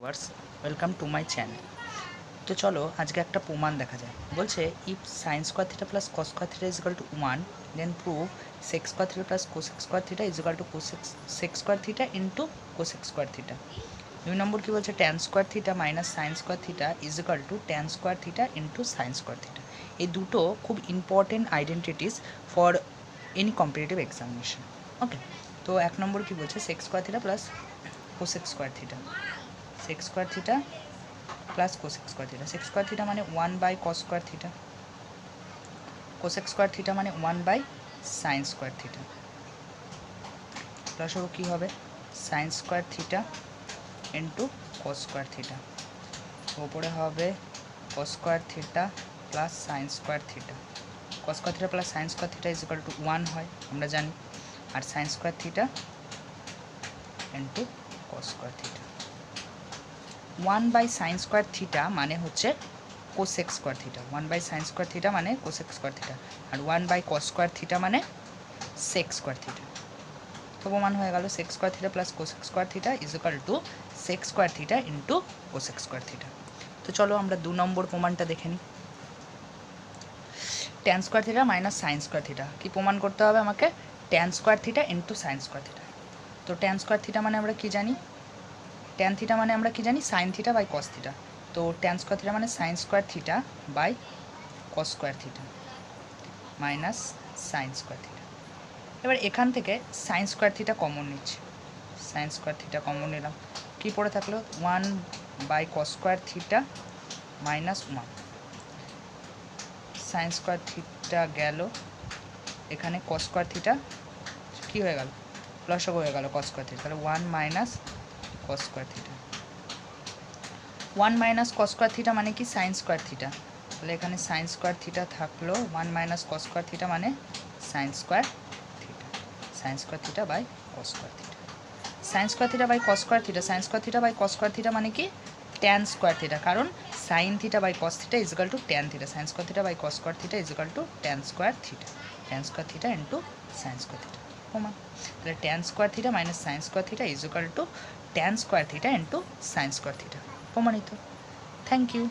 Viewers, welcome to my channel. তো চলো আজকে একটা প্রমাণ দেখা যায়। বলছে if sine square theta plus cos square theta is equal to 1, then prove sec square theta plus cosec square theta is equal to sec square theta into cosec square theta. 2 number কী বলছে, tan square theta minus sine square theta is equal to tan square theta into sine square theta. এই দুটো খুব important identities for any competitive examination. Okay, তো 1 number কী বলছে, sec square theta plus cosec square theta, sec square theta plus cosec square theta. Sec square theta মানে 1/cos square theta, cosec square theta মানে 1/sin square theta. Plus কী হবে, sine square theta into cos square theta. ওপরে হবে cos square theta plus sine square theta. Cos square theta plus sine square theta is equal to 1 হয়, আমরা জানি। আর sine square theta into cos square theta. 1/sin square theta মানে হচ্ছে cosec square theta, 1/sin square theta মানে cosec square theta, আর 1/cos square theta মানে sec square theta. তো প্রমাণ হয়ে গেল sec square theta plus cosec square theta is equal to sec square theta into cosec square theta. তো চলো আমরা 2 নম্বর প্রমাণটা দেখে নিই। Tan square theta minus sine square theta, কী প্রমাণ করতে হবে আমাকে, tan square theta into sine square theta. তো ট্যান স্কোয়ার থিটা মানে আমরা কী জানি, ট্যান থিটা মানে আমরা কি জানি, sine theta by cos theta. তো ট্যান স্কোয়ার থিটা মানে sine square theta by cos square theta minus sine square theta. এবার এখান থেকে সাইন স্কোয়ার থিটা কমন নিচ্ছে, সাইন স্কোয়ার থিটা কমন নিলাম, কী পড়ে থাকলো 1/cos square theta minus 1। Sine square theta গেল, এখানে কস স্কোয়ার থিটা কী হয়ে গেল, লসক হয়ে গেল কস স্কোয়ার থিটা, তাহলে 1 - cos square theta. 1 - cos square theta মানে কি, সাইন স্কোয়ার থিটা, তাহলে এখানে সাইন স্কোয়ার থিটা থাকলো, 1 - cos স্কোয়ার থিটা মানে sine square theta, sine square theta by cos square theta. Sine square theta by cos square theta, sine square theta by cos square theta মানে কি, tan square theta, কারণ sine theta by cos theta is equal to tan theta, sine square theta by cos square theta is equal to tan square theta, tan square theta into sine square theta. প্রমাণ, তাহলে tan square theta minus sine square theta is equal to tan square theta into sine square theta. প্রমাণিত। Thank you.